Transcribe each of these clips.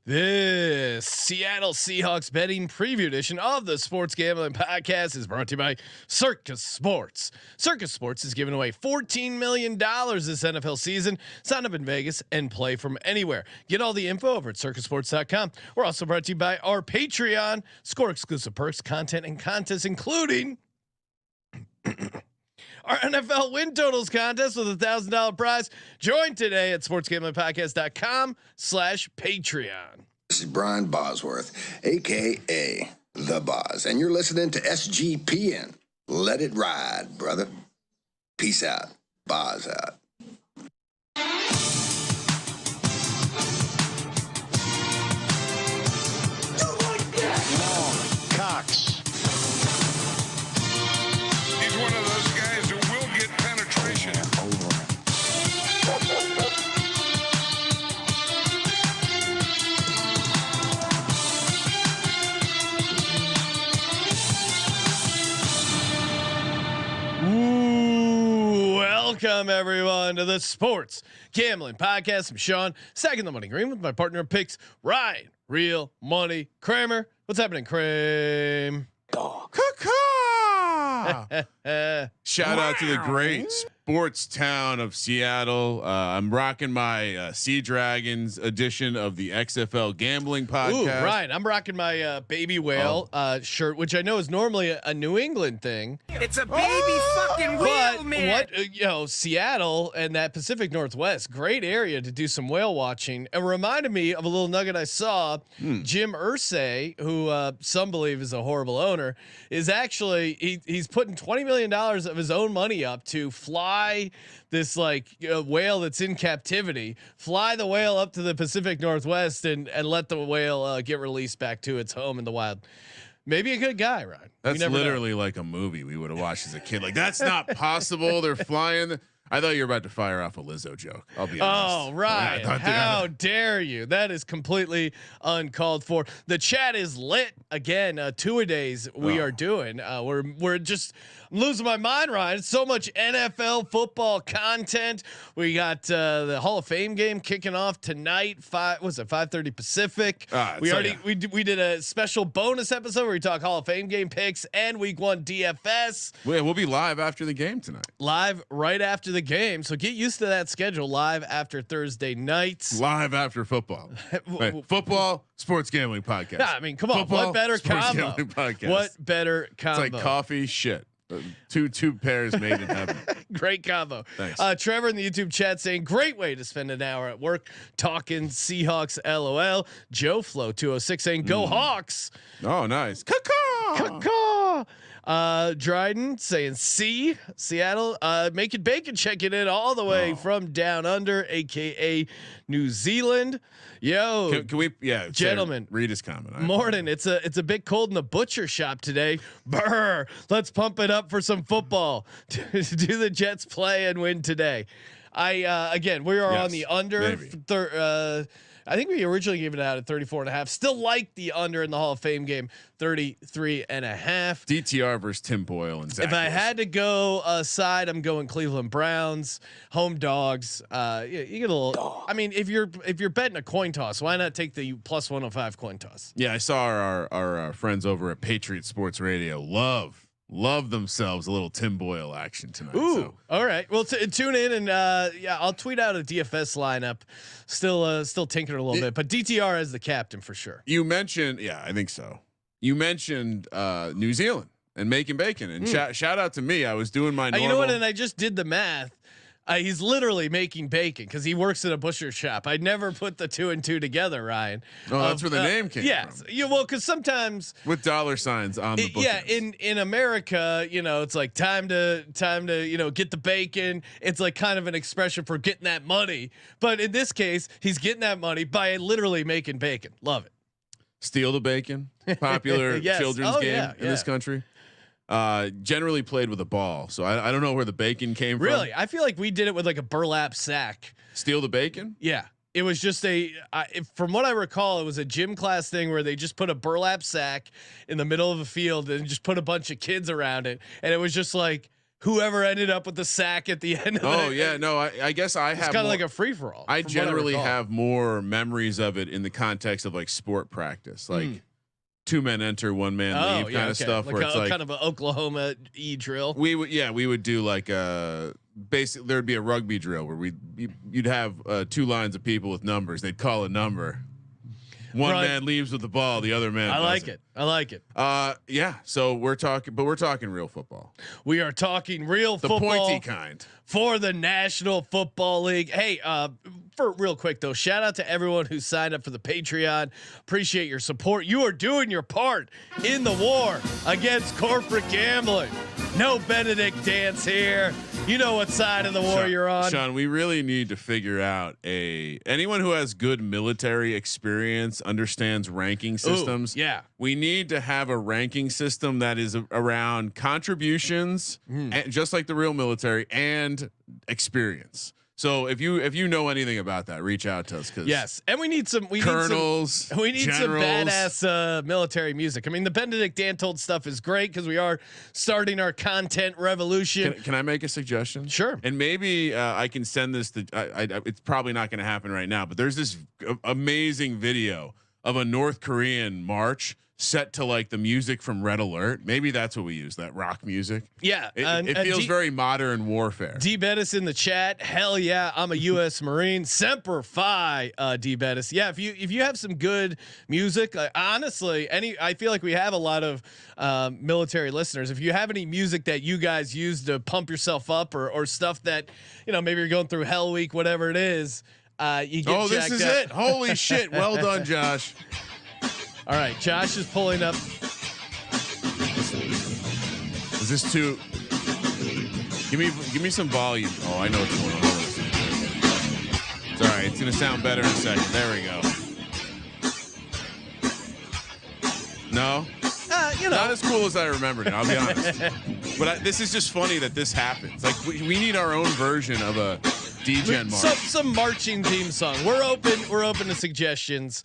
This Seattle Seahawks betting preview edition of the Sports Gambling Podcast is brought to you by Circus Sports. Circus Sports is giving away $14 million this NFL season. Sign up in Vegas and play from anywhere. Get all the info over at circusports.com. We're also brought to you by our Patreon. Score exclusive perks, content, and contests, including our NFL win totals contest with $1,000 prize. Join today at sportsgamblingpodcast.com/Patreon. This is Brian Bosworth, aka The Boz, and you're listening to SGPN. Let it ride, brother. Peace out. Boz out. Cox. He's one of those guys who will get penetration. Welcome everyone to the Sports Gambling Podcast. I'm Sean, second the money green with my partner in picks, Ryan, Real Money Kramer. What's happening, Kramer? Shout out to the great sports town of Seattle. I'm rocking my Sea Dragons edition of the XFL Gambling Podcast. Ooh, Ryan, I'm rocking my baby whale shirt, which I know is normally a New England thing. It's a baby fucking whale, man. What Seattle and that Pacific Northwest, great area to do some whale watching. It reminded me of a little nugget I saw. Jim Irsay, who some believe is a horrible owner, is actually he's putting $20 million of his own money up to fly this whale that's in captivity, fly the whale up to the Pacific Northwest and let the whale get released back to its home in the wild. Maybe a good guy, Ryan. That's literally like a movie we would have watched as a kid. Like, that's not possible. They're flying. I thought you were about to fire off a Lizzo joke. I'll be honest. Oh, Ryan, how dare you? That is completely uncalled for. The chat is lit again. Two-a-days we are doing. We're just losing my mind, Ryan. So much NFL football content. We got the Hall of Fame game kicking off tonight. 5:30 Pacific. We did a special bonus episode where we talk Hall of Fame game picks and Week 1 DFS. We'll be live after the game tonight. Live right after the game, so get used to that schedule. Live after Thursday nights. Live after football. Football, sports gambling podcast. Yeah, I mean, come on. Football, what better combo? What better combo? It's like coffee shit. Two pairs made in heaven. Great combo. Thanks. Trevor in the YouTube chat saying great way to spend an hour at work talking Seahawks. LOL. Joe Flow 206 saying go Hawks. Oh, nice. Caw. Dryden saying Seattle, making bacon, checking in all the way from down under, aka New Zealand. Yo, can we, gentlemen, read his comment. Morning. It's a bit cold in the butcher shop today. Brr. Let's pump it up for some football. Do the Jets play and win today? Again, we are on the under. I think we originally gave it out at 34.5. Still like the under in the Hall of Fame game, 33.5. DTR versus Tim Boyle and Zach. If I had to go side, I'm going Cleveland Browns, home dogs. You get a little. I mean, if you're betting a coin toss, why not take the plus 105 coin toss? Yeah, I saw our friends over at Patriot Sports Radio love themselves a little Tim Boyle action tonight. Ooh, all right. Well, tune in and I'll tweet out a DFS lineup. Still tinkering a little bit, but DTR as the captain for sure. You mentioned, I think so. You mentioned New Zealand and making bacon, and shout out to me. I was doing my normal. You know what? And I just did the math. He's literally making bacon because he works at a butcher shop. I never put the 2 and 2 together, Ryan. Oh, that's where the name came from. Yeah, well, because sometimes with dollar signs on the bookings. Yeah, in America, it's like time to get the bacon. It's like kind of an expression for getting that money. But in this case, he's getting that money by literally making bacon. Love it. Steal the bacon, popular children's game in this country. Generally played with a ball, so I don't know where the bacon came from. Really, I feel like we did it with like a burlap sack. Steal the bacon? Yeah, it was just from what I recall, it was a gym class thing where they just put a burlap sack in the middle of a field and just put a bunch of kids around it, and it was just like whoever ended up with the sack at the end of it. Oh yeah, no, I guess I have kind of like a free for all. I generally have more memories of it in the context of like sport practice, like 2 men enter, 1 man leave kind of stuff, like where it's like kind of an Oklahoma drill. we would do like basically there'd be a rugby drill where you'd have 2 lines of people with numbers. They'd call a number. One man leaves with the ball, the other man. I like it. Yeah. So we're talking real football. We are talking real the football. Pointy kind. For the National Football League. Hey, for real quick though, shout out to everyone who signed up for the Patreon. Appreciate your support. You are doing your part in the war against corporate gambling. No Benedict dance here. You know what side of the war you're on. Sean, we really need to figure out anyone who has good military experience, understands ranking systems. Ooh, yeah. We need to have a ranking system that is around contributions, and just like the real military, and experience. So if you know anything about that, reach out to us. Yes, and we need some colonels. We need generals. some badass military music. I mean, the Benedict Dantold stuff is great because we are starting our content revolution. Can I make a suggestion? Sure. And maybe I can send this to. It's probably not going to happen right now, but there's this amazing video of a North Korean march set to like the music from Red Alert. Maybe that's what we use, that rock music. Yeah. It feels very modern warfare. D Bettis in the chat. Hell yeah. I'm a US Marine. Semper Fi, D Bettis. Yeah. If you have some good music, honestly, I feel like we have a lot of military listeners. If you have any music that you guys use to pump yourself up or stuff that, maybe you're going through Hell Week, whatever it is, you get Oh, this is up. it. Holy shit. Well done, Josh. All right, Josh is pulling up. Is this too? Give me some volume. Oh, I know what's going on. It's all right. It's gonna sound better in a second. There we go. No, not as cool as I remembered it. I'll be honest. But this is just funny that this happens. Like we need our own version of a D-Gen march. Some marching theme song. We're open to suggestions.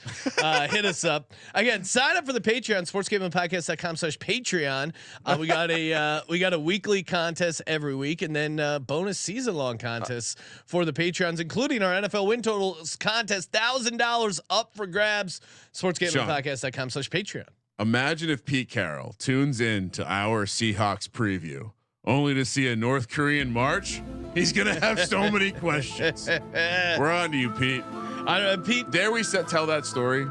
Hit us up again. Sign up for the Patreon, sportsgamblingpodcast.com/Patreon. We got a weekly contest every week, and then bonus season long contests for the Patreons, including our NFL win totals contest. $1,000 up for grabs. Sportsgamblingpodcast.com/Patreon. Imagine if Pete Carroll tunes in to our Seahawks preview only to see a North Korean march. He's gonna have so many questions. We're on to you, Pete. Pete, dare we tell that story?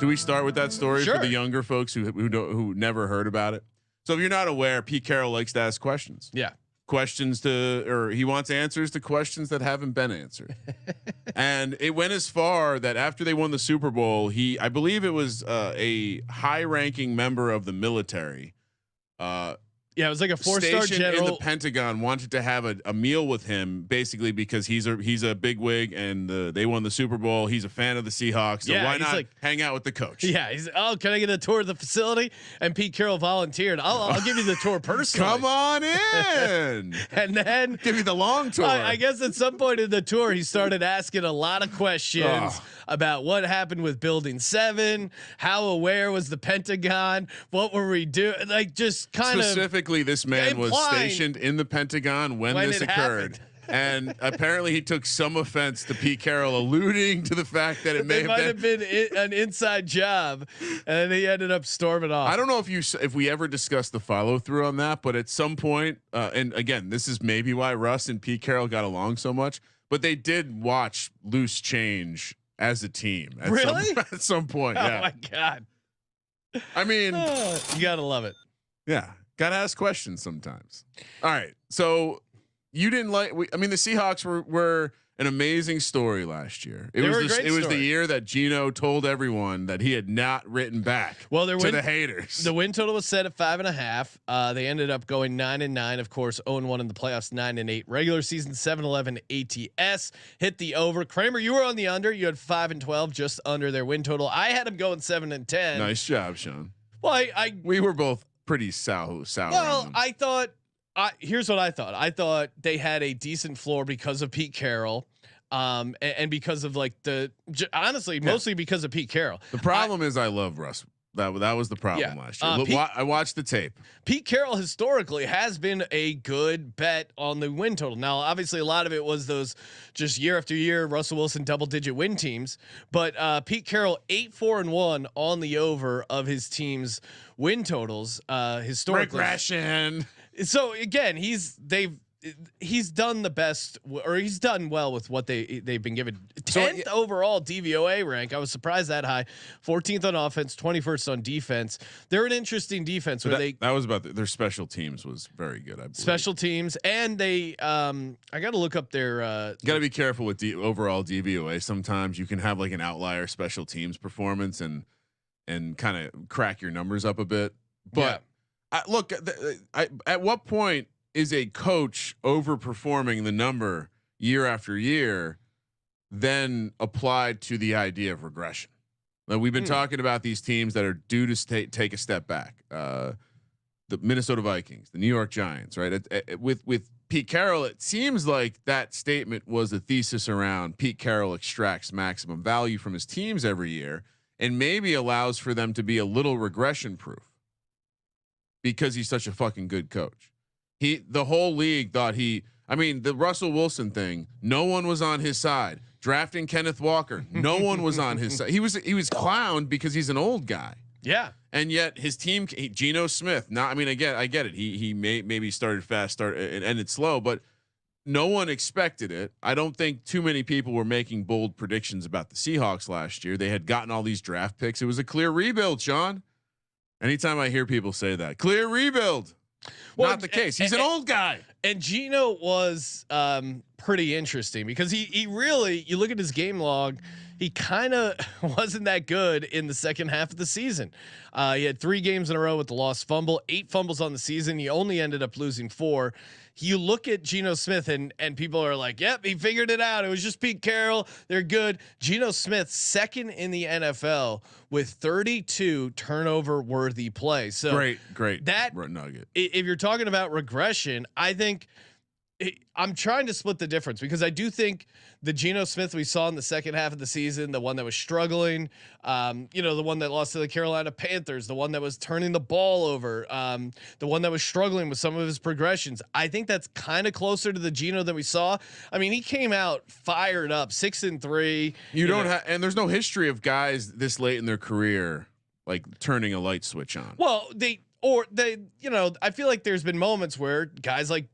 Do we start with that story Sure. for the younger folks who never heard about it? So if you're not aware, Pete Carroll likes to ask questions. Yeah. He wants answers to questions that haven't been answered. And it went as far that after they won the Super Bowl, I believe it was a high-ranking member of the military. Yeah, it was like a 4-star general in the Pentagon wanted to have a meal with him, basically because he's a big wig and they won the Super Bowl. He's a fan of the Seahawks, so why not hang out with the coach? Yeah, can I get a tour of the facility? And Pete Carroll volunteered. I'll give you the tour personally. Come on in, and then give me the long tour. I guess at some point in the tour, he started asking a lot of questions about what happened with Building 7, how aware was the Pentagon, what were we doing, like just kind of specifically. This man was stationed in the Pentagon when this occurred. And apparently he took some offense to Pete Carroll alluding to the fact that it might have been an inside job, and he ended up storming off. I don't know if we ever discussed the follow through on that, but at some point, and again, this is maybe why Russ and Pete Carroll got along so much, but they did watch Loose Change as a team. At some point. Oh my God. I mean, you gotta love it. Yeah. Got to ask questions sometimes. All right. So you didn't the Seahawks were an amazing story last year. It was the year that Geno told everyone that he had not written back the haters. The win total was set at 5.5. They ended up going 9-9, of course, 0-1 in the playoffs, 9-8 regular season, 7-11 ATS. Hit the over. Kramer, you were on the under. You had 5-12, just under their win total. I had them going 7-10. Nice job, Sean. Well, we were both pretty sour. Well, I thought. Here's what I thought. I thought they had a decent floor because of Pete Carroll, and because of mostly because of Pete Carroll. The problem is I love Russ. That was the problem last year. Look, I watched the tape. Pete Carroll historically has been a good bet on the win total. Now, obviously, a lot of it was those just year after year Russell Wilson double-digit win teams. But Pete Carroll 8-4-1 on the over of his team's win totals historically. Regression. So again, he's done the best, or he's done well with what they've been given. 10th overall DVOA rank. I was surprised that high. 14th on offense, 21st on defense. They're an interesting defense where that was about their special teams was very good. I believe. Special teams, and they I got to look up their. Got to be careful with overall DVOA. Sometimes you can have like an outlier special teams performance and kind of crack your numbers up a bit. But look, at what point is a coach overperforming the number year after year, then applied to the idea of regression? Like we've been talking about these teams that are due to take a step back. The Minnesota Vikings, the New York Giants, right? With Pete Carroll, it seems like that statement was a thesis around Pete Carroll extracts maximum value from his teams every year and maybe allows for them to be a little regression proof because he's such a fucking good coach. The whole league thought the Russell Wilson thing, no one was on his side. Drafting Kenneth Walker, no one was on his side. He was clowned because he's an old guy. Yeah. And yet his team, Geno Smith, I get it. He maybe started fast, and ended slow, but no one expected it. I don't think too many people were making bold predictions about the Seahawks last year. They had gotten all these draft picks. It was a clear rebuild, Sean. Anytime I hear people say that, clear rebuild. Well, not the case. He's an old guy. And Geno was pretty interesting because he really, you look at his game log, he kind of wasn't that good in the second half of the season. He had 3 games in a row with the lost fumble, 8 fumbles on the season. He only ended up losing 4. You look at Geno Smith and people are like, yep, he figured it out. It was just Pete Carroll. They're good. Geno Smith, second in the NFL with 32 turnover worthy plays. So great. That nugget. If you're talking about regression, I think I'm trying to split the difference because I do think the Geno Smith we saw in the second half of the season, the one that was struggling, the one that lost to the Carolina Panthers, the one that was turning the ball over, the one that was struggling with some of his progressions. I think that's kind of closer to the Geno that we saw. I mean, he came out fired up, 6-3. You don't have, and there's no history of guys this late in their career like turning a light switch on. Well, I feel like there's been moments where guys like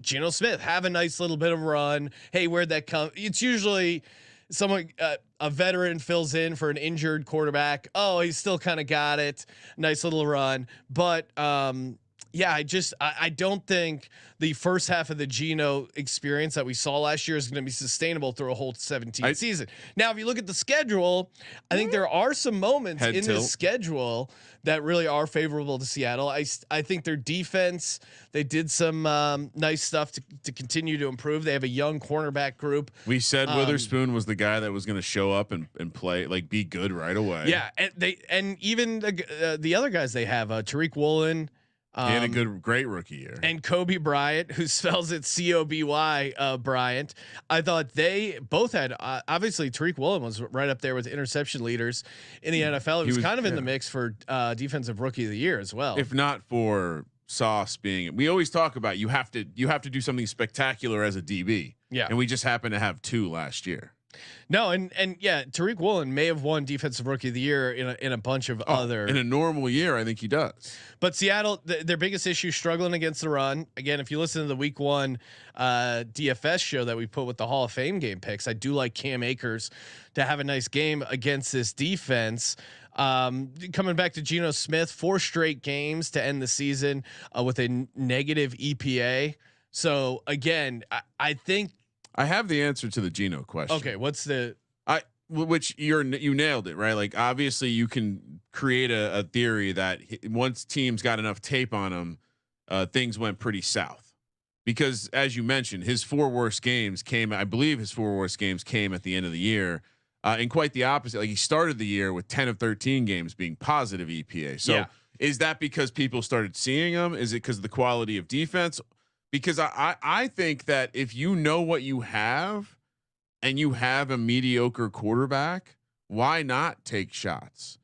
Geno Smith have a nice little bit of run. Hey, where'd that come? It's usually someone, a veteran fills in for an injured quarterback. Oh, he's still kind of got it. Nice little run. But I don't think the first half of the Geno experience that we saw last year is going to be sustainable through a whole 17 season. Now, if you look at the schedule, I think there are some moments in the schedule that really are favorable to Seattle. I think their defense, they did some nice stuff to continue to improve. They have a young cornerback group. We said Witherspoon was the guy that was going to show up and play, like be good right away. Yeah. And even the other guys they have, Tariq Woolen, and a great rookie year, and Kobe Bryant, who spells it C-O-B-Y Bryant. I thought they both had obviously Tariq Woolen was right up there with interception leaders in the NFL. He was kind of in the mix for defensive rookie of the year as well. If not for Sauce being, we always talk about you have to do something spectacular as a DB. Yeah, and we just happen to have 2 last year. No, and Tariq Woolen may have won defensive rookie of the year in a bunch of other. In a normal year, I think he does. But Seattle, their biggest issue, struggling against the run. Again, if you listen to the Week 1 DFS show that we put with the Hall of Fame game picks, I do like Cam Akers to have a nice game against this defense. Coming back to Geno Smith, 4 straight games to end the season with a negative EPA. So again, I think. I have the answer to the Geno question. Okay, what's the? Which you nailed it, right? Like obviously you can create a theory that once teams got enough tape on him, things went pretty south. Because as you mentioned, his 4 worst games came. I believe his 4 worst games came at the end of the year, and quite the opposite. Like he started the year with 10 of 13 games being positive EPA. So is that because people started seeing him? Is it because of the quality of defense? Because I think that if you know what you have and you have a mediocre quarterback, why not take shots?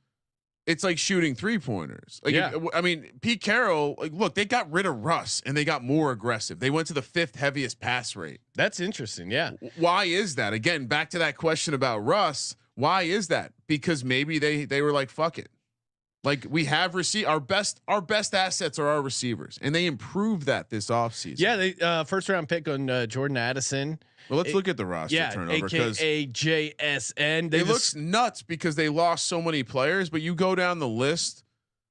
it's like shooting 3-pointers. Like, I mean, Pete Carroll, like, look, they got rid of Russ and they got more aggressive. They went to the 5th heaviest pass rate. That's interesting. Yeah. Why is that? Again, back to that question about Russ. Why is that? Because maybe they were like, fuck it. Like, we have our best assets are our receivers, and they improved that this offseason. Yeah. They first round pick on Jordan Addison. Well, let's look at the roster turnover, because JSN. It looks nuts because they lost so many players, but you go down the list: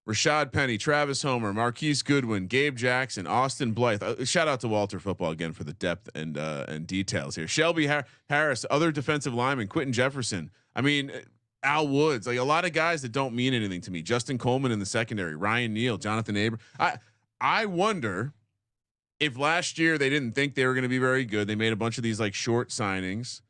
Rashad Penny, Travis Homer, Marquise Goodwin, Gabe Jackson, Austin Blythe. Shout out to Walter Football again for the depth and details here. Shelby Harris, other defensive lineman, Quentin Jefferson. I mean, Al Woods, like a lot of guys that don't mean anything to me. Justin Coleman in the secondary, Ryan Neal, Jonathan Abram. I wonder if last year they didn't think they were going to be very good. They made a bunch of these like short signings,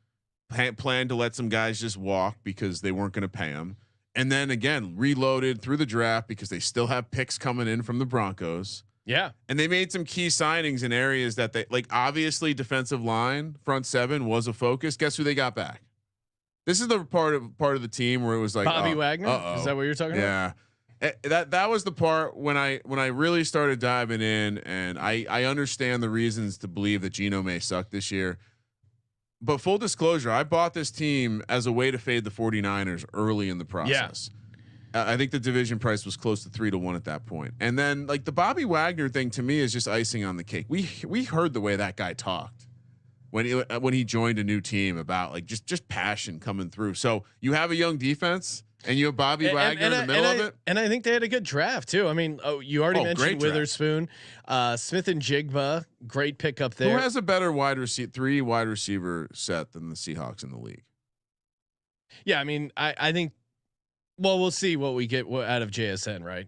planned to let some guys just walk because they weren't going to pay them. And then again, reloaded through the draft because they still have picks coming in from the Broncos. Yeah. And they made some key signings in areas that they like. Obviously defensive line, front 7 was a focus. Guess who they got back? This is the part of the team where it was like Bobby Wagner. Is that what you're talking about? Yeah. That was the part when I really started diving in, and I understand the reasons to believe that Geno may suck this year. But full disclosure, I bought this team as a way to fade the 49ers early in the process. Yeah. I think the division price was close to 3-1 at that point. And then like the Bobby Wagner thing to me is just icing on the cake. We heard the way that guy talked when he joined a new team about like just passion coming through. So you have a young defense and you have Bobby Wagner in the middle of it. And I think they had a good draft too. I mean, you already mentioned Witherspoon, Smith and Jigba, great pickup there. Who has a better 3 wide receiver set than the Seahawks in the league? Yeah. I mean, I think, well, we'll see what we get out of JSN, right?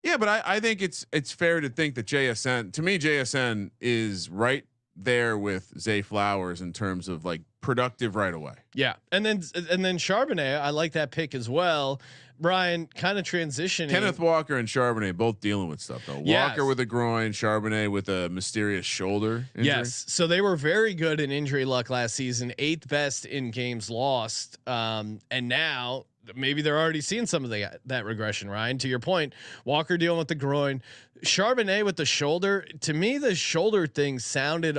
Yeah. But I think it's fair to think that JSN is right there with Zay Flowers in terms of like productive right away. Yeah. And then Charbonnet, I like that pick as well. Brian, kind of transitioning. Kenneth Walker and Charbonnet both dealing with stuff though. Yes. Walker with a groin, Charbonnet with a mysterious shoulder injury. Yes. So they were very good in injury luck last season, 8th best in games lost. And now maybe they're already seeing some of that regression, Ryan. To your point, Walker dealing with the groin, Charbonnet with the shoulder. To me, the shoulder thing sounded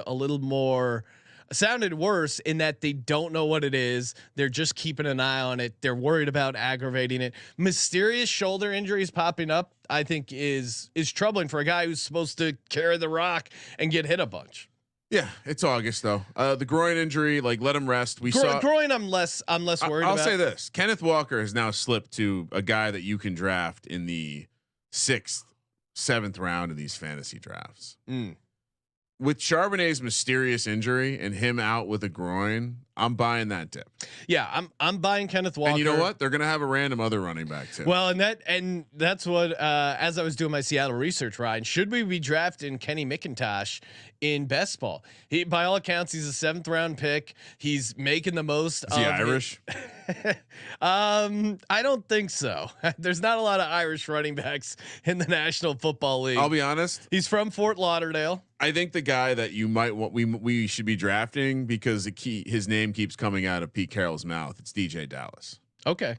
worse in that they don't know what it is. They're just keeping an eye on it. They're worried about aggravating it. Mysterious shoulder injuries popping up, I think is troubling for a guy who's supposed to carry the rock and get hit a bunch. Yeah, it's August though. The groin injury, like let him rest. We saw groin. I'm less worried. I'll about. say this: Kenneth Walker has now slipped to a guy that you can draft in the 6th, 7th round of these fantasy drafts. With Charbonnet's mysterious injury and him out with a groin, I'm buying that dip. Yeah, I'm buying Kenneth Walker. And you know what? They're going to have a random other running back too. Well, and that's what as I was doing my Seattle research, Ryan, should we be drafting Kenny McIntosh in best ball? He, by all accounts, he's a 7th round pick. He's making the most. Is he Irish? I don't think so. There's not a lot of Irish running backs in the National Football League. I'll be honest. He's from Fort Lauderdale. I think the guy that you might want we should be drafting because his name keeps coming out of Pete Carroll's mouth. It's DJ Dallas. Okay.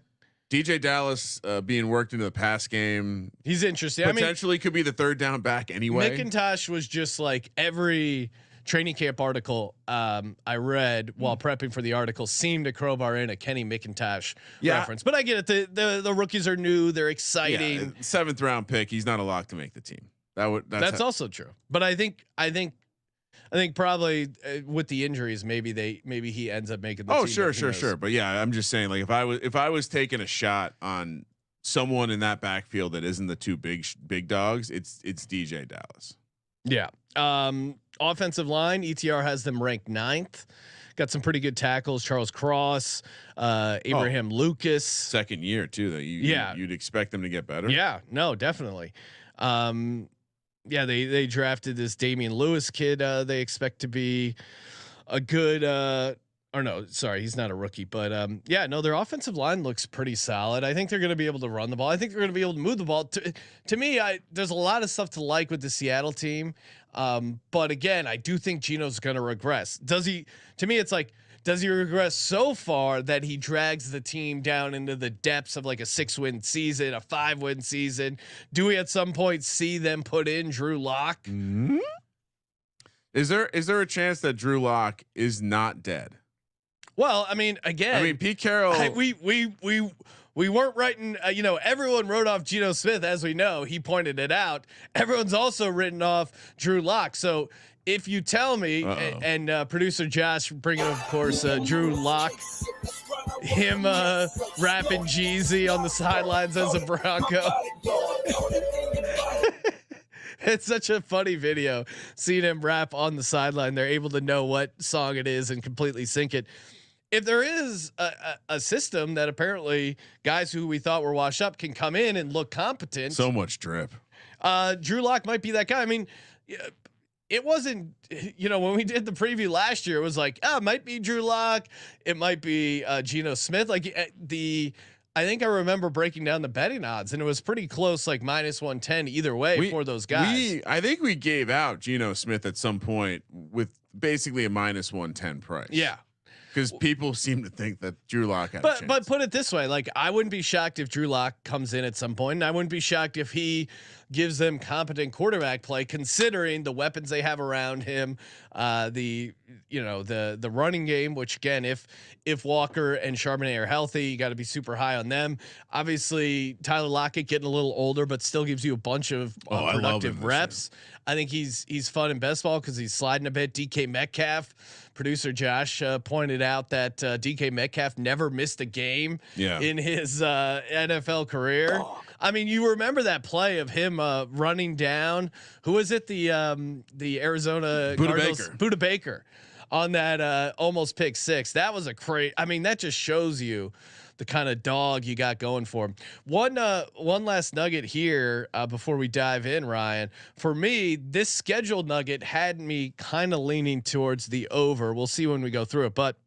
DJ Dallas being worked into the pass game. He's interesting. Potentially could be the 3rd down back anyway. McIntosh was just like every training camp article I read while prepping for the article seemed to crowbar in a Kenny McIntosh reference. But I get it. The rookies are new. They're exciting. Yeah, 7th round pick. He's not a lock to make the team. That's also true. But I think probably with the injuries, maybe he ends up making the team. Sure. But yeah, I'm just saying, like if I was taking a shot on someone in that backfield that isn't the 2 big dogs, it's DJ Dallas. Yeah. Offensive line, ETR has them ranked 9th. Got some pretty good tackles. Charles Cross, Abraham Lucas. 2nd year too. That you'd expect them to get better. Yeah, no, definitely. They drafted this Damian Lewis kid. They expect to be a good. Or no, sorry, he's not a rookie, but their offensive line looks pretty solid. I think they're going to be able to run the ball. I think they're going to be able to move the ball. To me, there's a lot of stuff to like with the Seattle team, but again, I do think Geno's going to regress. Does he? To me, it's like, does he regress so far that he drags the team down into the depths of like a 6-win season, a 5-win season? Do we at some point see them put in Drew Lock? Mm-hmm. Is there a chance that Drew Lock is not dead? Well, I mean, Pete Carroll. We weren't writing. Everyone wrote off Geno Smith, as we know. He pointed it out. Everyone's also written off Drew Lock. So if you tell me, and producer Josh bringing, of course, Drew Lock, him rapping Jeezy on the sidelines as a Bronco. It's such a funny video seeing him rap on the sideline. They're able to know what song it is and completely sync it. If there is a system that apparently guys who we thought were washed up can come in and look competent. So much drip. Drew Lock might be that guy. I mean, it wasn't, when we did the preview last year, it was like, it might be Drew Lock. It might be Geno Smith. I think I remember breaking down the betting odds, and it was pretty close, like -110 either way for those guys. I think we gave out Geno Smith at some point with basically a -110 price. Yeah. Because people seem to think that Drew Lock had a chance. But put it this way, like I wouldn't be shocked if Drew Lock comes in at some point, and I wouldn't be shocked if he gives them competent quarterback play, considering the weapons they have around him, the running game. Which again, if Walker and Charbonnet are healthy, you got to be super high on them. Obviously, Tyler Lockett getting a little older, but still gives you a bunch of productive reps. I think he's fun in best ball because he's sliding a bit. DK Metcalf. Producer Josh pointed out that DK Metcalf never missed a game in his NFL career. I mean, you remember that play of him running down, who was it? The Arizona Cardinals, Budda Baker, on that almost pick six. That was that just shows you the kind of dog you got going for him. One last nugget here before we dive in, Ryan. For me, this scheduled nugget had me kind of leaning towards the over. We'll see when we go through it, but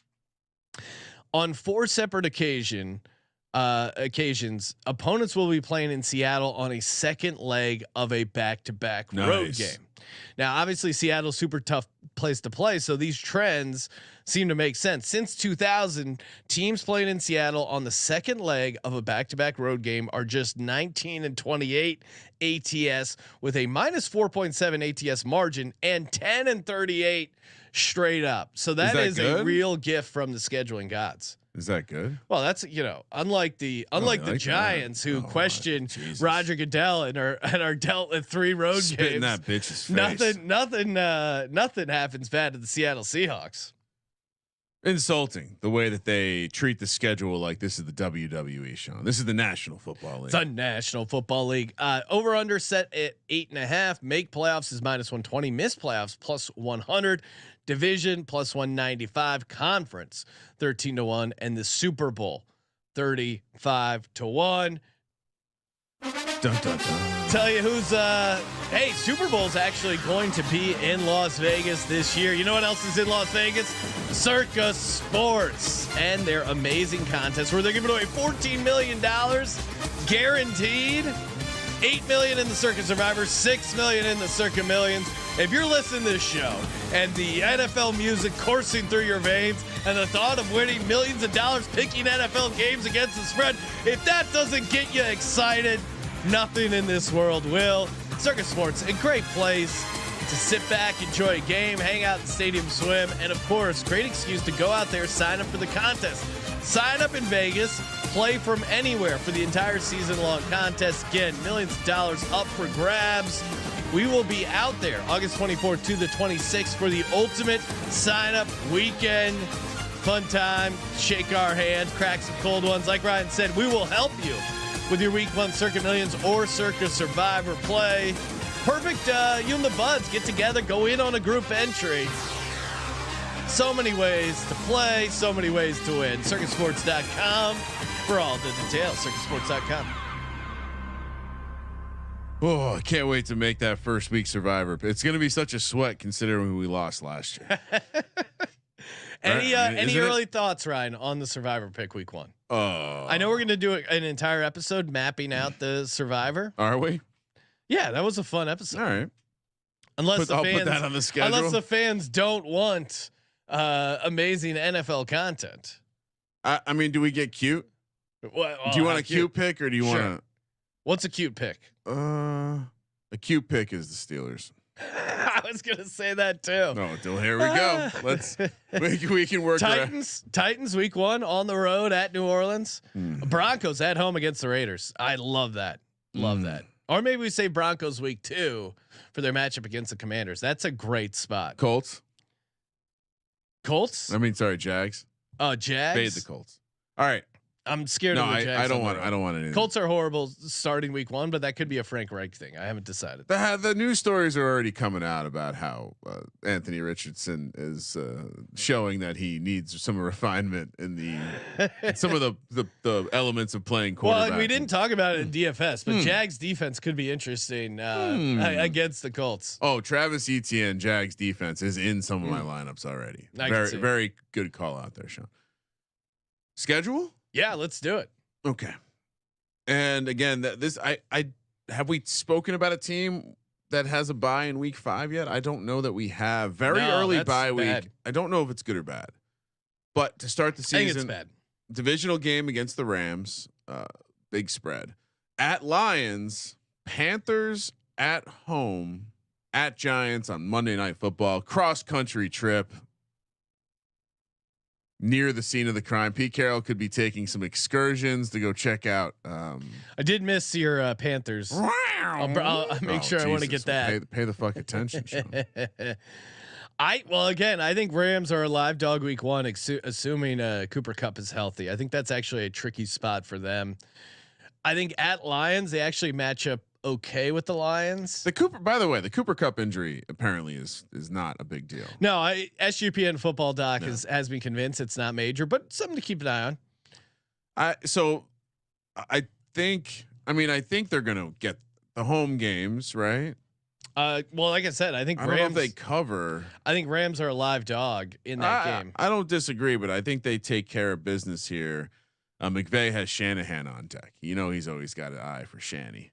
on 4 separate occasions, opponents will be playing in Seattle on a second leg of a back-to-back road game. Now, obviously, Seattle's super tough place to play, so these trends seem to make sense. Since 2000, teams playing in Seattle on the second leg of a back-to-back road game are just 19-28 ATS with a -4.7 ATS margin and 10-38 straight up. So that is a real gift from the scheduling gods. Is that good? Well, that's unlike the Giants who question Roger Goodell and are dealt with 3 road Spitting games. That bitch's face. Nothing happens bad to the Seattle Seahawks. Insulting the way that they treat the schedule like this is the WWE, Sean. This is the National Football League. It's the National Football League. Over under set at 8.5. Make playoffs is -120. Miss playoffs +100. Division +195. Conference 13-1, and the Super Bowl 35-1. Dun, dun, dun. Tell you who's Super Bowl's actually going to be in Las Vegas this year. You know what else is in Las Vegas? Circus Sports and their amazing contest where they're giving away $14 million guaranteed. $8 million in the Circuit Survivor, $6 million in the Circuit Millions. If you're listening to this show and the NFL music coursing through your veins and the thought of winning millions of dollars picking NFL games against the spread, if that doesn't get you excited, nothing in this world will. Circuit Sports, a great place to sit back, enjoy a game, hang out in the stadium, swim, and of course, great excuse to go out there, sign up for the contest. Sign up in Vegas, play from anywhere for the entire season-long contest. Again, millions of dollars up for grabs. We will be out there August 24th to the 26th for the ultimate sign-up weekend. Fun time, shake our hand, crack some cold ones. Like Ryan said, we will help you with your week 1 Circuit Millions or Circuit Survivor play. Perfect, you and the buds get together, go in on a group entry. So many ways to play, so many ways to win. CircuitSports.com for all the details. CircuitSports.com. Oh, I can't wait to make that first week Survivor. It's going to be such a sweat considering who we lost last year. Any early thoughts, Ryan, on the Survivor pick week 1? I know we're going to do an entire episode mapping out the Survivor. Are we? Yeah, that was a fun episode. All right. Unless I'll put that on the schedule. Unless the fans don't want amazing NFL content. I mean, do we get cute? Well, do you want a cute pick or do you want to? What's a cute pick? A cute pick is the Steelers. I was gonna say that too. No, here we go. Let's we can work. Titans week 1 on the road at New Orleans. Broncos at home against the Raiders. I love that. Love that. Or maybe we say Broncos week 2 for their matchup against the Commanders. That's a great spot. Colts. I mean, sorry, Jags. Oh, Jags. Fade the Colts. All right. I'm scared of the Jags. I don't want anything. Colts are horrible starting week 1, but that could be a Frank Reich thing. I haven't decided. The news stories are already coming out about how Anthony Richardson is showing that he needs some refinement in some of the elements of playing quarterback. Well, we didn't talk about it in DFS, but Jags defense could be interesting against the Colts. Oh, Travis Etienne, Jags defense is in some of my lineups already. Very good call out there, Sean. Schedule? Yeah, let's do it. Okay. And again, have we spoken about a team that has a bye in week 5 yet? I don't know that we have. Early bye week. I don't know if it's good or bad. But to start the season, I think it's bad. Divisional game against the Rams, big spread. At Lions, Panthers at home, at Giants on Monday Night Football, cross country trip near the scene of the crime. Pete Carroll could be taking some excursions to go check out. I did miss your Panthers. I'll make sure I want to get that. Pay the fuck attention. I think Rams are a live dog week 1, assuming Cooper Kupp is healthy. I think that's actually a tricky spot for them. I think at Lions, they actually match up okay with the Lions. By the way, the Cooper Kupp injury apparently is not a big deal. No, SGPN football doc has been convinced it's not major, but something to keep an eye on. I think they're gonna get the home games, right? Well, like I said, I think I don't know if they cover. I think Rams are a live dog in that game. I don't disagree, but I think they take care of business here. McVay has Shanahan on deck. He's always got an eye for Shanny.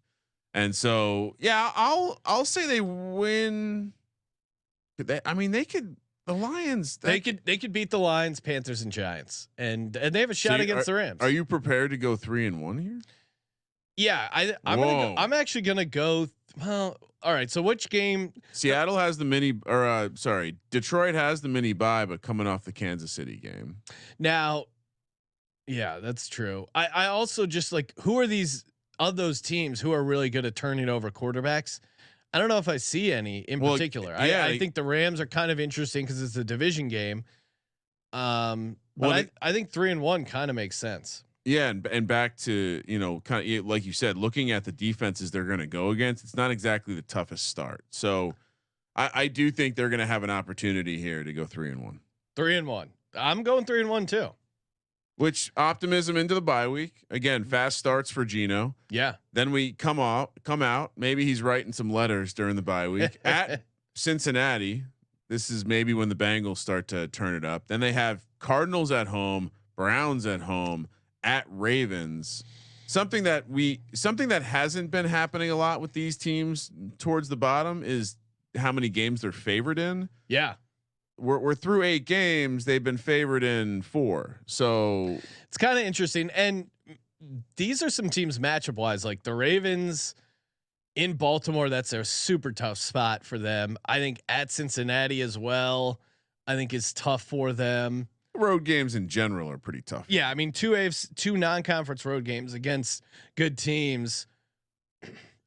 And so, yeah, I'll say they win. The Lions. They could beat the Lions, Panthers, and Giants, and they have a shot against the Rams. Are you prepared to go 3-1 here? Yeah, I'm actually gonna go. Well, all right. So which game? Seattle has the Detroit has the mini bye, but coming off the Kansas City game. Now, yeah, that's true. I also just who are these of those teams who are really good at turning over quarterbacks? I don't know if I see any in particular. I think the Rams are kind of interesting because it's a division game. But I think 3-1 kind of makes sense. Yeah, and back to kind of like you said, looking at the defenses they're going to go against, it's not exactly the toughest start. So I do think they're going to have an opportunity here to go 3-1. 3-1. I'm going 3-1 too. Which optimism into the bye week again? Fast starts for Geno. Yeah. Then we come out. Maybe he's writing some letters during the bye week at Cincinnati. This is maybe when the Bengals start to turn it up. Then they have Cardinals at home, Browns at home, at Ravens. Something that hasn't been happening a lot with these teams towards the bottom is how many games they're favored in. Yeah. We're through 8 games. They've been favored in 4. So it's kind of interesting. And these are some teams matchup wise, like the Ravens in Baltimore. That's a super tough spot for them. I think at Cincinnati as well, I think is tough for them. Road games in general are pretty tough. Yeah. I mean, two non-conference road games against good teams.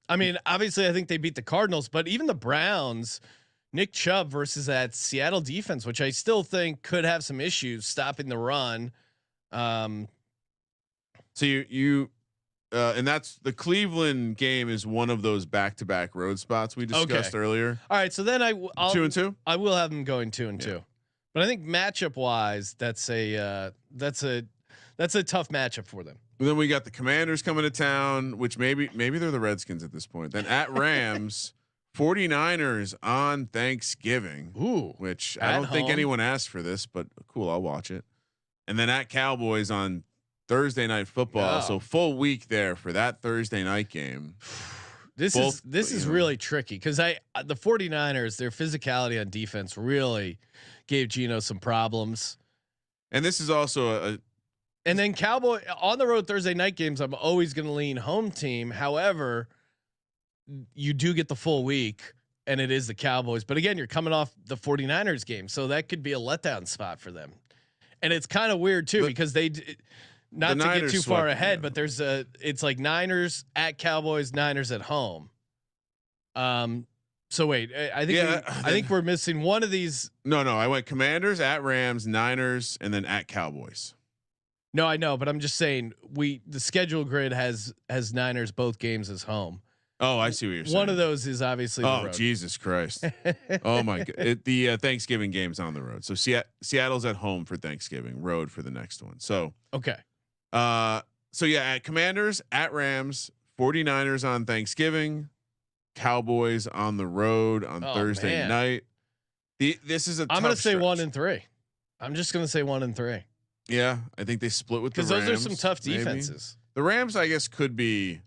I mean, obviously I think they beat the Cardinals, but even the Browns, Nick Chubb versus that Seattle defense, which I still think could have some issues stopping the run. So you and that's the Cleveland game is one of those back-to-back road spots we discussed earlier. All right. So then I'll 2-2. I will have them going 2-2, but I think matchup wise, that's a tough matchup for them. And then we got the Commanders coming to town, which maybe they're the Redskins at this point. Then at Rams. 49ers on Thanksgiving. Ooh, which I don't think anyone asked for this, but cool. I'll watch it. And then at Cowboys on Thursday Night Football. So full week there for that Thursday night game. This is really tricky because the 49ers, their physicality on defense really gave Geno some problems. And this is also and then Cowboy on the road Thursday night games. I'm always going to lean home team. However, you do get the full week and it is the Cowboys, but again, you're coming off the 49ers game. So that could be a letdown spot for them. And it's kind of weird too, because not to get too far ahead, but it's like Niners at Cowboys, Niners at home. So wait, I think we're missing one of these. No, I went Commanders at Rams, Niners, and then at Cowboys. No, I know, but I'm just saying the schedule grid has Niners both games as home. Oh, I see what you're saying. One of those is obviously the road. Jesus Christ. Oh my God. The Thanksgiving game's on the road. So Seattle's at home for Thanksgiving, road for the next one. So, okay. So yeah, at Commanders, at Rams, 49ers on Thanksgiving, Cowboys on the road on Thursday night. This is I'm going to say 1 and 3. I'm just going to say 1 and 3. Yeah. I think they split with the Rams. Because those are some tough defenses. Maybe. The Rams, I guess, could be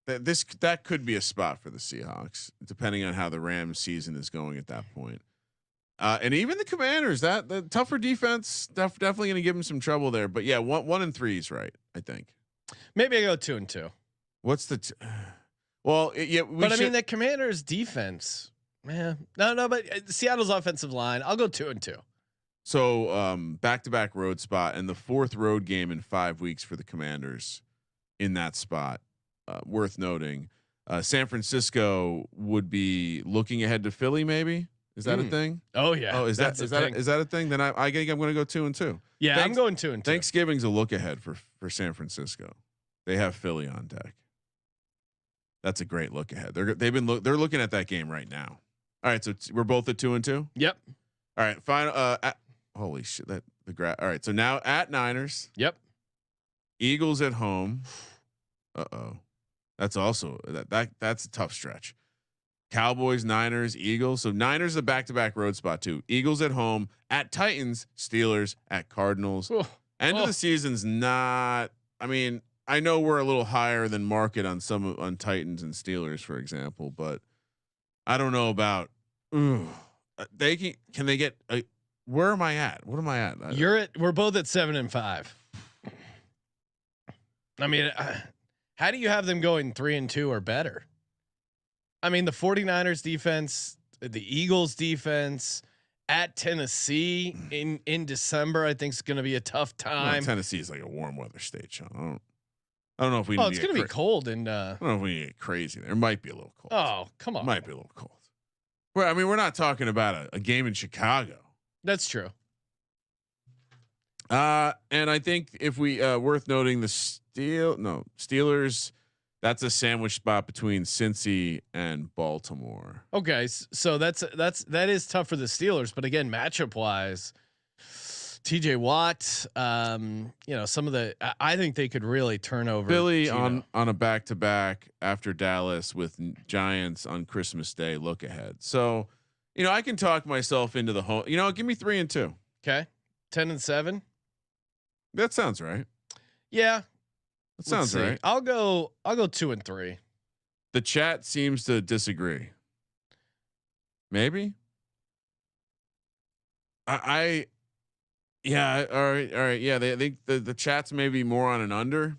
that could be a spot for the Seahawks, depending on how the Rams season is going at that point. And even the Commanders, the tougher defense, definitely going to give them some trouble there. But yeah, 1 and 3 is right. I think. Maybe I go 2 and 2. What's the? Well, yeah, but I mean the Commanders' defense, man. No, but Seattle's offensive line. I'll go 2 and 2. So back-to-back road spot and the 4th road game in 5 weeks for the Commanders in that spot. Worth noting, San Francisco would be looking ahead to Philly. Maybe is that a thing? Oh yeah. Oh, is that a thing? Then I think I'm going to go 2 and 2. Yeah, I'm going 2 and 2. Thanksgiving's a look ahead for San Francisco. They have Philly on deck. That's a great look ahead. They're looking at that game right now. All right, so we're both at 2 and 2. Yep. All right, final. Holy shit! All right, so now at Niners. Yep. Eagles at home. That's also that's a tough stretch. Cowboys, Niners, Eagles. So Niners a back-to-back road spot too. Eagles at home, at Titans, Steelers, at Cardinals. End of the season's not. I mean, I know we're a little higher than market on Titans and Steelers, for example, but I don't know about. Can they get? Where am I at? What am I at? We're both at 7 and 5. I mean, how do you have them going 3 and 2 or better? I mean, the 49ers defense, the Eagles defense at Tennessee in December, I think is going to be a tough time. Well, Tennessee is like a warm weather state, Sean. I don't know if we. Oh, it's going to be cold, and I don't know if we get crazy. There might be a little cold. Oh, come on. Might be a little cold. Well, I mean, we're not talking about a game in Chicago. That's true. And I think if we worth noting the Steelers. That's a sandwich spot between Cincy and Baltimore. Okay, so that is tough for the Steelers, but again, matchup wise, TJ Watt, some of the I think they could really turn over Philly Geno. on a back-to-back after Dallas with Giants on Christmas Day. Look ahead, so I can talk myself into the home. Give me 3 and 2. Okay, 10 and 7. That sounds right. Yeah. That sounds right. I'll go 2 and 3. The chat seems to disagree. Maybe. Yeah. All right. Yeah. They think the chat's maybe more on an under.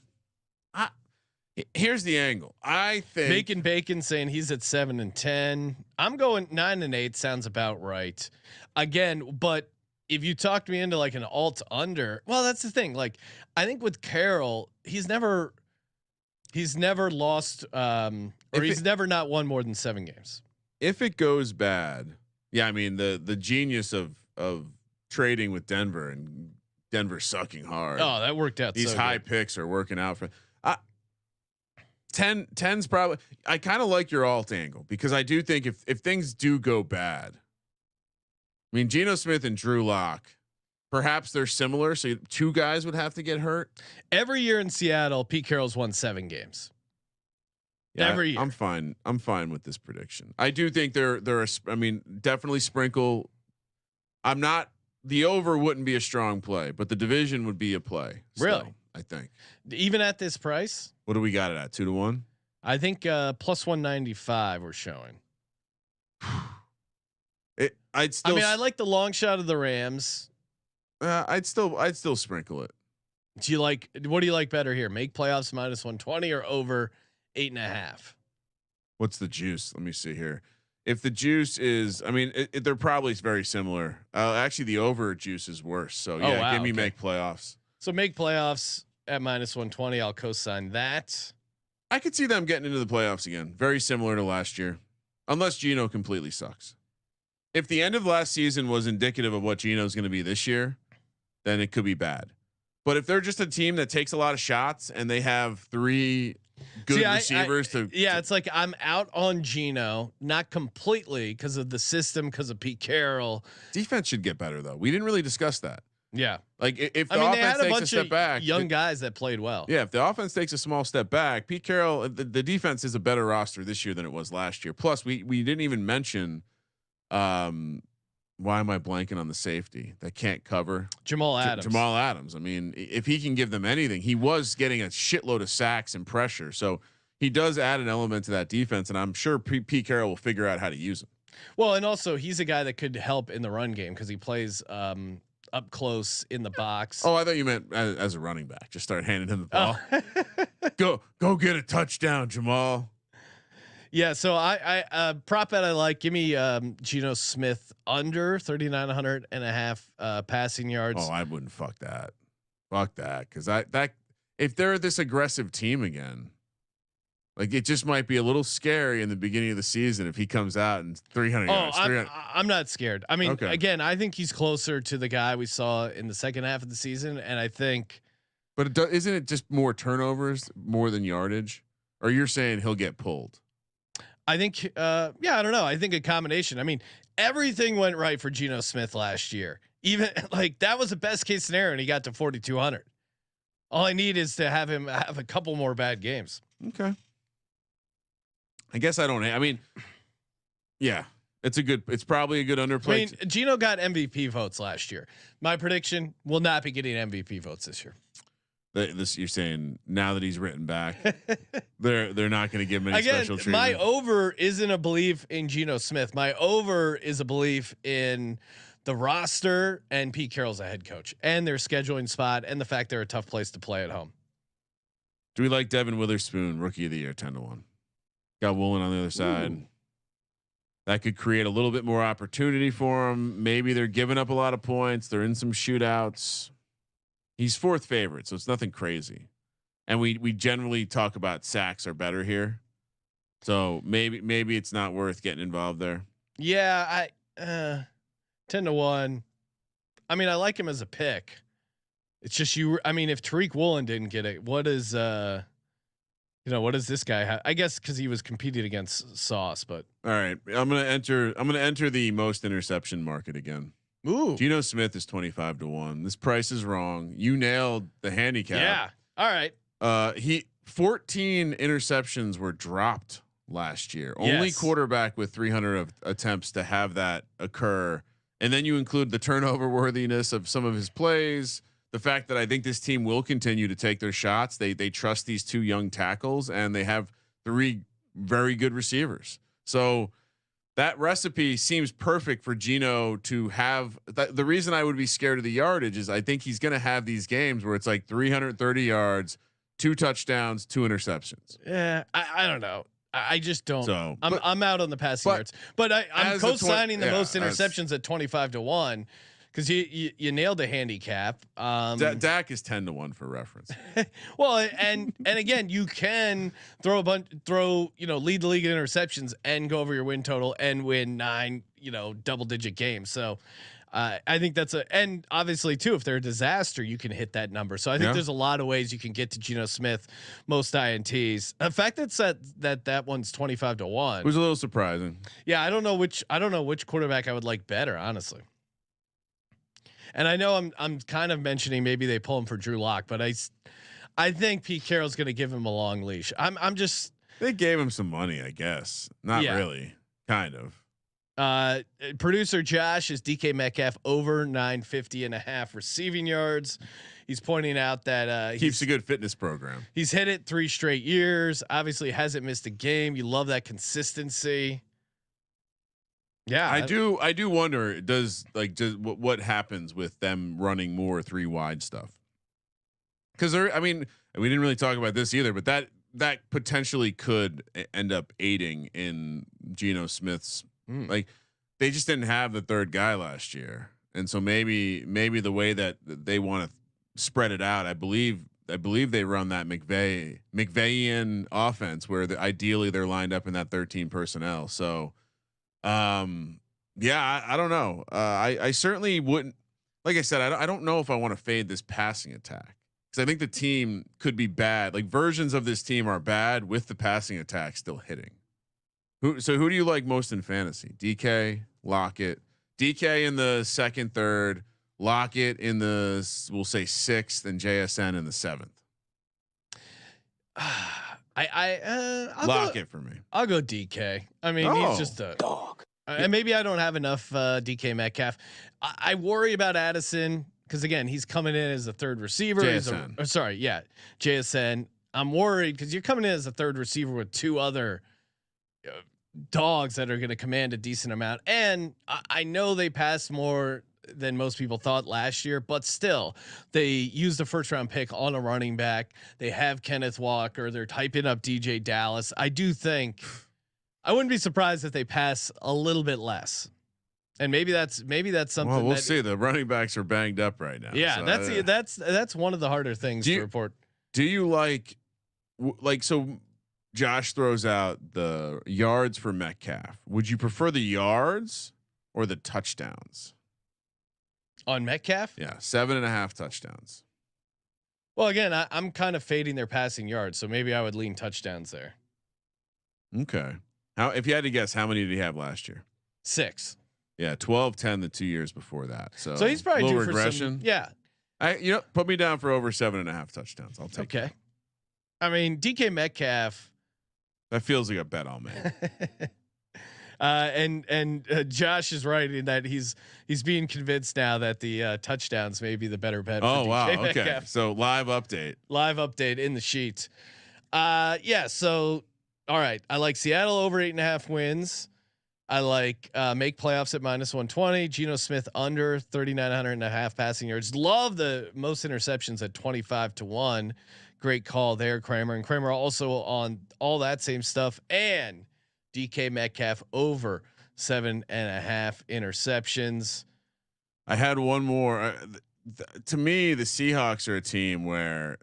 Here's the angle. I think Bacon saying he's at 7 and 10. I'm going 9 and 8. Sounds about right. Again, but if you talked me into like an alt under, well, that's the thing. Like, I think with Carroll, he's never lost, or he's never not won more than 7 games. If it goes bad, yeah, I mean the genius of trading with Denver and Denver sucking hard. Oh, that worked out. These so high good. picks are working out for. 10's probably. I kind of like your alt angle because I do think if things do go bad. I mean, Geno Smith and Drew Lock, perhaps they're similar. So 2 guys would have to get hurt every year in Seattle. Pete Carroll's won 7 games. Yeah, every year. I'm fine with this prediction. I do think I mean, definitely sprinkle. The over wouldn't be a strong play, but the division would be a play. Really? I think even at this price. What do we got it at 2 to 1? I think plus 195 we're showing. I'd still. I mean, I like the long shot of the Rams. I'd still sprinkle it. Do you like? What do you like better here? Make playoffs minus 120 or over 8.5? What's the juice? Let me see here. If the juice is, I mean, they're probably very similar. Actually, the over juice is worse. So yeah, wow, give me make playoffs. So make playoffs at minus 120. I'll co-sign that. I could see them getting into the playoffs again. Very similar to last year, unless Geno completely sucks. If the end of last season was indicative of what Geno's going to be this year, then it could be bad. But if they're just a team that takes a lot of shots and they have 3 good receivers it's like I'm out on Geno, not completely because of the system, because of Pete Carroll. Defense should get better though. We didn't really discuss that. Yeah, like if the offense takes a step back, young guys that played well. Yeah, if the offense takes a small step back, Pete Carroll, the defense is a better roster this year than it was last year. Plus, we didn't even mention. Why am I blanking on the safety that can't cover? Jamal Adams. Jamal Adams. I mean, if he can give them anything, he was getting a shitload of sacks and pressure. So he does add an element to that defense, and I'm sure Pete Carroll will figure out how to use him. Well, and also he's a guy that could help in the run game because he plays up close in the box. Oh, I thought you meant as a running back. Just start handing him the ball. Go get a touchdown, Jamal. Yeah, so I prop bet I like. Give me Geno Smith under 3,900 and a half passing yards. Oh, I wouldn't fuck that. Fuck that, because if they're this aggressive team again, like it just might be a little scary in the beginning of the season if he comes out and 300 yards. I'm not scared. I mean, again, I think he's closer to the guy we saw in the second half of the season, and I think. But isn't it just more turnovers more than yardage? Or you're saying he'll get pulled? I think, I don't know. I think a combination. I mean, everything went right for Geno Smith last year. Even like that was the best case scenario, and he got to 4,200. All I need is to have him have a couple more bad games. Okay. I guess I don't. I mean, yeah, it's probably a good underplay. I mean, Geno got MVP votes last year. My prediction will not be getting MVP votes this year. You're saying now that he's written back, they're not going to give him any special treatment. My over isn't a belief in Geno Smith. My over is a belief in the roster and Pete Carroll's a head coach and their scheduling spot and the fact they're a tough place to play at home. Do we like Devin Witherspoon, rookie of the year, 10-1? Got Woolen on the other side. Ooh. That could create a little bit more opportunity for him. Maybe they're giving up a lot of points. They're in some shootouts. He's 4th favorite, so it's nothing crazy. And we generally talk about sacks are better here. So maybe it's not worth getting involved there. Yeah, 10-1. I mean, I like him as a pick. It's just I mean, if Tariq Woolen didn't get it, what is what does this guy have? I guess because he was competing against Sauce, but all right. I'm gonna enter the most interception market again. Ooh. Geno Smith is 25-1. This price is wrong. You nailed the handicap. Yeah. All right. 14 interceptions were dropped last year. Yes. Only quarterback with 300 attempts to have that occur. And then you include the turnover worthiness of some of his plays. The fact that I think this team will continue to take their shots. They trust these 2 young tackles and they have 3 very good receivers. So that recipe seems perfect for Geno to have. The reason I would be scared of the yardage is I think he's going to have these games where it's like 330 yards, 2 touchdowns, 2 interceptions. Yeah, I don't know. I just don't. So, I'm out on the passing yards, but I'm co-signing the most interceptions at 25-1 because you nailed the handicap. Dak is 10-1 for reference. Well, and again, you can throw lead the league in interceptions and go over your win total and win 9 double-digit games. So I think and obviously too, if they're a disaster, you can hit that number. So I think there's a lot of ways you can get to Geno Smith, most INTs. The fact that one's 25-1 was a little surprising. Yeah, I don't know which quarterback I would like better, honestly. And I know I'm kind of mentioning maybe they pull him for Drew Lock, but I think Pete Carroll's going to give him a long leash. I'm just. They gave him some money, I guess. Not really, kind of. Producer Josh is DK Metcalf over 950.5 receiving yards. He's pointing out that keeps a good fitness program. He's hit it 3 straight years. Obviously hasn't missed a game. You love that consistency. Yeah, I do wonder, what happens with them running more 3 wide stuff? Because I mean, we didn't really talk about this either, but that potentially could end up aiding in Geno Smith's. Like, they just didn't have the third guy last year, and so maybe the way that they want to spread it out, I believe they run that McVayian offense where ideally they're lined up in that 13 personnel. So, yeah, I don't know. I certainly wouldn't. Like I said, I don't know if I want to fade this passing attack, because I think the team could be bad. Like, versions of this team are bad with the passing attack still hitting. Who do you like most in fantasy? DK, Lockett, DK in the 2nd, 3rd, Lockett in the, we'll say 6th, and JSN in the 7th. I'll Lockett for me. I'll go DK. I mean, he's just a dog. And maybe I don't have enough DK Metcalf. I worry about Addison because, again, he's coming in as a 3rd receiver. JSN. JSN. I'm worried because you're coming in as a 3rd receiver with 2 other dogs that are going to command a decent amount. And I know they passed more than most people thought last year, but still they used a 1st round pick on a running back. They have Kenneth Walker. They're typing up DJ Dallas. I do think I wouldn't be surprised if they pass a little bit less. And maybe that's something. Well, we'll see. The running backs are banged up right now. Yeah, so that's one of the harder things to report. Do you like so? Josh throws out the yards for Metcalf. Would you prefer the yards or the touchdowns on Metcalf? Yeah, 7.5 touchdowns. Well, again, I'm kind of fading their passing yards, so maybe I would lean touchdowns there. Okay. If you had to guess, how many did he have last year? 6. Yeah, 12, 10 the 2 years before that. So he's probably due regression. For some, yeah. Put me down for over 7.5 touchdowns. I'll take it. I mean, DK Metcalf. That feels like a bet I'll make. And Josh is right in that he's being convinced now that the touchdowns may be the better bet. Oh, for wow. DK Okay. Metcalf. So live update in the sheet. Yeah. So, all right. I like Seattle over 8.5 wins. I like make playoffs at -120. Geno Smith under 3,900.5 passing yards. Love the most interceptions at 25-1. Great call there, Kramer. And Kramer also on all that same stuff. And DK Metcalf over 7.5 interceptions. I had one more. To me, the Seahawks are a team where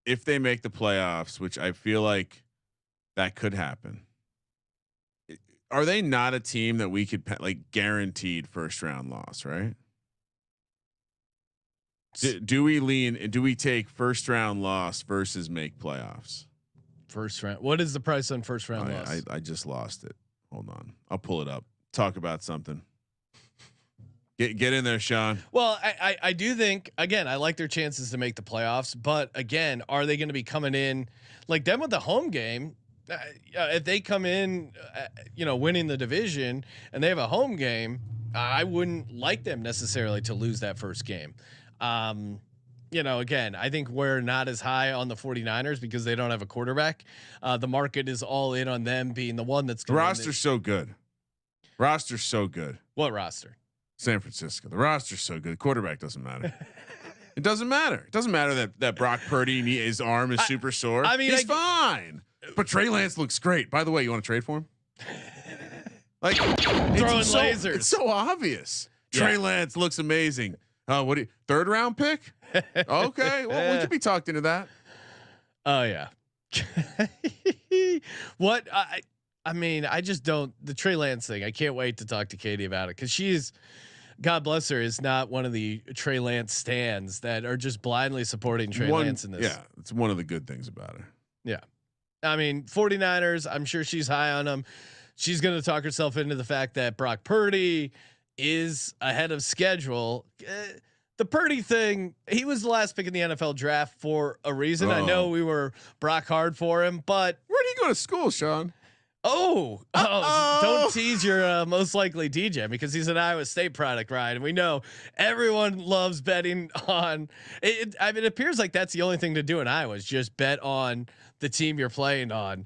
if they make the playoffs, which I feel like that could happen, are they not a team that we could guaranteed 1st round loss, right? Do we take 1st round loss versus make playoffs? 1st round. What is the price on 1st round loss? I just lost it. Hold on. I'll pull it up. Talk about something. Get in there, Sean. Well, I do think, again, I like their chances to make the playoffs, but again, are they going to be coming in like them with the home game? If they come in, winning the division and they have a home game, I wouldn't like them necessarily to lose that 1st game. Again, I think we're not as high on the 49ers because they don't have a quarterback. The market is all in on them being the one that's the roster's so good. Roster's so good. What roster? San Francisco. The roster's so good. Quarterback doesn't matter. It doesn't matter. It doesn't matter that Brock Purdy, his arm is super sore. I mean, he's fine. But Trey Lance looks great. By the way, you want to trade for him? Like throwing lasers. It's so obvious. Trey Lance looks amazing. What do you 3rd round pick? Okay. Well, we could be talked into that. Oh yeah. What I mean, I just don't the Trey Lance thing. I can't wait to talk to Katie about it because she's, God bless her, is not one of the Trey Lance stands that are just blindly supporting Trey Lance in this. Yeah, it's one of the good things about her. Yeah. I mean, 49ers, I'm sure she's high on them. She's going to talk herself into the fact that Brock Purdy is ahead of schedule. The Purdy thing, he was the last pick in the NFL draft for a reason. I know we were Brock hard for him, but where did he go to school, Sean? Oh, don't tease your most likely DJ because he's an Iowa State product, Ryan. And we know everyone loves betting on it. I mean, it appears like that's the only thing to do in Iowa is just bet on the team you're playing on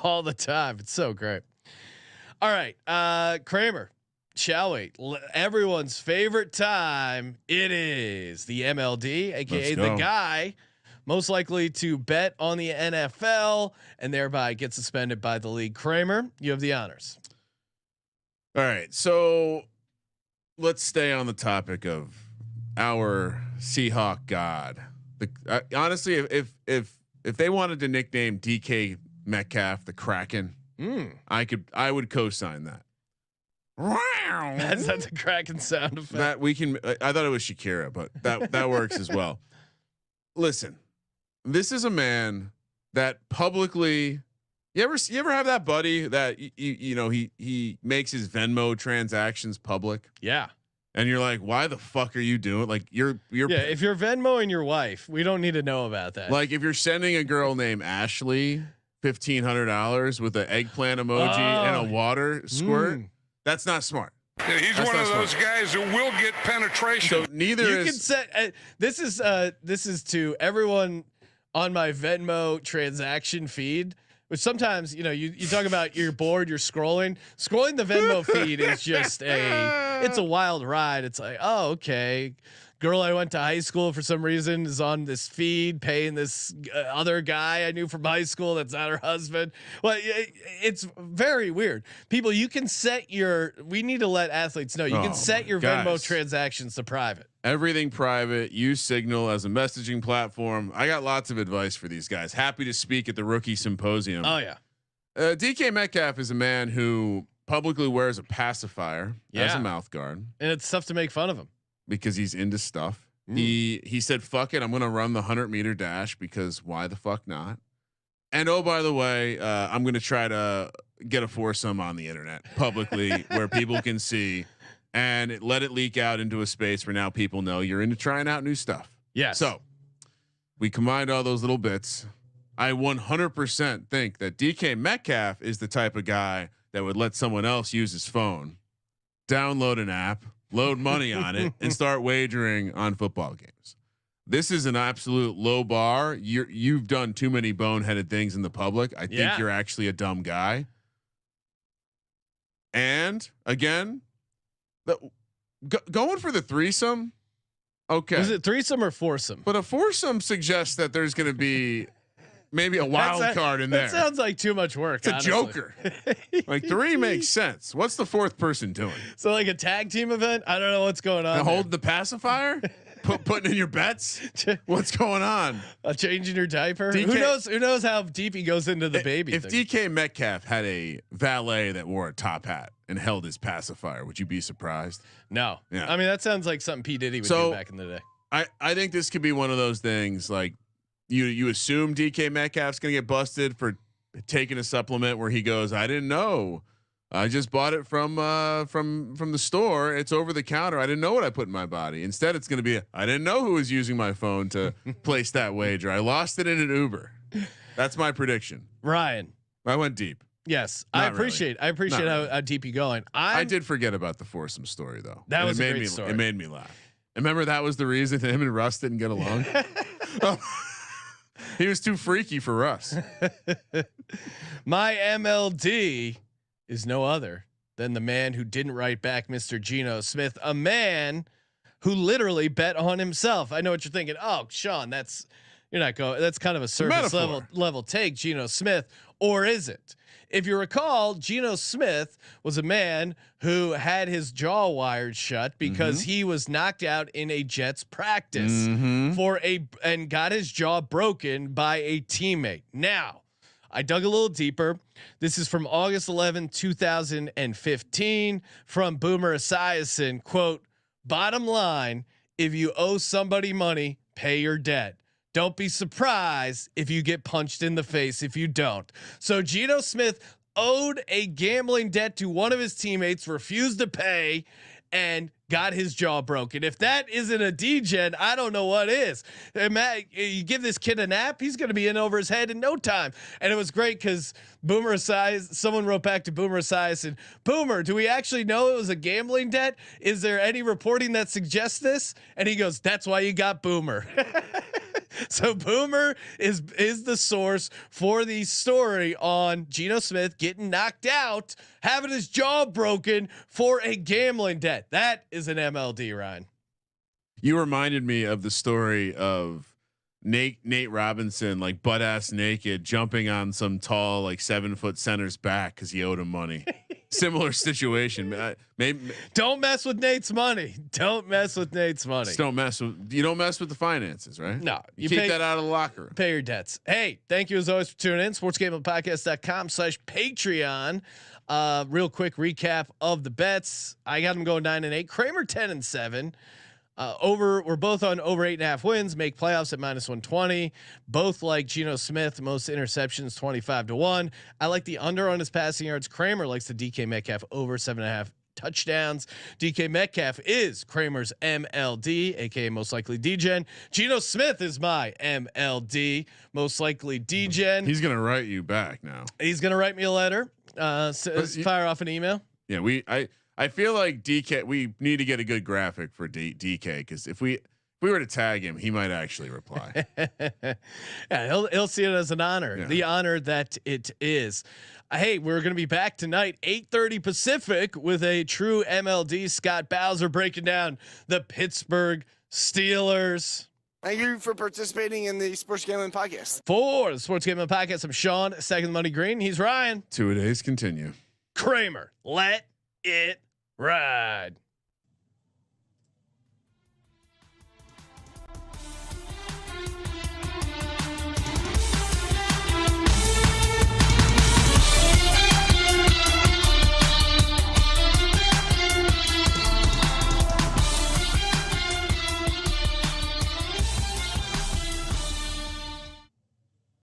all the time. It's so great. All right, Kramer, shall we? Everyone's favorite time. It is the MLD, aka the guy most likely to bet on the NFL and thereby get suspended by the league. Kramer, you have the honors. All right, so let's stay on the topic of our Seahawk God. Honestly, if they wanted to nickname DK Metcalf the Kraken, I would co-sign that. That's a Kraken sound effect. That we can. I thought it was Shakira, but that works as well. Listen. This is a man that publicly, you ever have that buddy that you know he makes his Venmo transactions public? Yeah. And you're like, why the fuck are you doing? Like you're if you're Venmoing your wife, we don't need to know about that. Like if you're sending a girl named Ashley $1,500 with an eggplant emoji and a water squirt, that's not smart. Yeah, he's one of those guys who will get penetration. So neither you can set. This is to everyone on my Venmo transaction feed, which sometimes, you know, you talk about you're bored, you're scrolling the Venmo feed is just it's a wild ride. It's like, oh, okay. Girl I went to high school for some reason is on this feed paying this other guy I knew from high school that's not her husband. Well, it's very weird. People, you can set we need to let athletes know you can set your Venmo transactions to private. Everything private. Use Signal as a messaging platform. I got lots of advice for these guys. Happy to speak at the rookie symposium. Oh yeah. DK Metcalf is a man who publicly wears a pacifier as a mouth guard, and it's tough to make fun of him because he's into stuff. He said, "Fuck it, I'm going to run the 100-meter dash because why the fuck not?" And oh, by the way, I'm going to try to get a foursome on the internet publicly where people can see. And let it leak out into a space where now people know you're into trying out new stuff. Yeah. So we combined all those little bits. I 100% think that DK Metcalf is the type of guy that would let someone else use his phone, download an app, load money on it, and start wagering on football games. This is an absolute low bar. You've done too many boneheaded things in the public. I think you're actually a dumb guy. And again, going for the threesome. Okay. Is it threesome or foursome? But a foursome suggests that there's going to be maybe a wild card in there. That sounds like too much work. It's a joker. Like three makes sense. What's the fourth person doing? So like a tag team event? I don't know what's going on. Holding the pacifier? Putting in your bets? What's going on? Changing your diaper? Who knows how deep he goes into the baby If thing. DK Metcalf had a valet that wore a top hat and held his pacifier, would you be surprised? No. Yeah. I mean, that sounds like something P. Diddy would do back in the day. I think this could be one of those things like you assume DK Metcalf's going to get busted for taking a supplement where he goes, I didn't know. I just bought it from the store. It's over the counter. I didn't know what I put in my body. Instead, it's going to be I didn't know who was using my phone to place that wager. I lost it in an Uber. That's my prediction. Ryan, I went deep. Yes, Not I appreciate how deep you going. I did forget about the foursome story though. That was a great story. It made me laugh. Remember that was the reason him and Russ didn't get along. He was too freaky for Russ. My MLD is no other than the man who didn't write back Mr. Geno Smith, a man who literally bet on himself. I know what you're thinking. Oh, Sean, that's kind of a surface level take, Geno Smith, or is it? If you recall, Geno Smith was a man who had his jaw wired shut because he was knocked out in a Jets practice and got his jaw broken by a teammate. Now, I dug a little deeper. This is from August 11, 2015 from Boomer Esiason. Quote, bottom line, if you owe somebody money, pay your debt. Don't be surprised if you get punched in the face if you don't. So Geno Smith owed a gambling debt to one of his teammates, refused to pay, and got his jaw broken. If that isn't a degen, I don't know what is. You give this kid a nap, he's going to be in over his head in no time. And it was great because Boomer Esiason, someone wrote back to Boomer Esiason, Boomer, do we actually know it was a gambling debt? Is there any reporting that suggests this? And he goes, that's why you got Boomer. So Boomer is the source for the story on Geno Smith getting knocked out, having his jaw broken for a gambling debt. That is an MLD, Ryan. You reminded me of the story of Nate Robinson, like butt ass naked, jumping on some tall, like 7-foot center's back because he owed him money. Similar situation. Maybe don't mess with Nate's money. Don't mess with Nate's money. Just don't mess with the finances, right? No, you keep that out of the locker room. Pay your debts. Hey, thank you as always for tuning in. sportsgamblingpodcast.com/Patreon. Real quick recap of the bets. I got them going 9-8. Kramer 10-7. We're both on over 8.5 wins, make playoffs at -120. Both like Geno Smith, most interceptions 25-1. I like the under on his passing yards. Kramer likes the DK Metcalf over 7.5 touchdowns. DK Metcalf is Kramer's MLD, aka most likely degen. Geno Smith is my MLD, most likely degen. He's gonna write you back now. He's gonna write me a letter. Fire off an email. Yeah, I feel like DK. We need to get a good graphic for DK because if we were to tag him, he might actually reply. Yeah, he'll see it as an honor, the honor that it is. Hey, we're going to be back tonight, 8:30 Pacific, with a true MLD. Scott Bowser breaking down the Pittsburgh Steelers. Thank you for participating in the Sports Gambling Podcast. For the Sports Gambling Podcast, I'm Sean, second money green. He's Ryan. 2 days continue. Kramer, let it ride.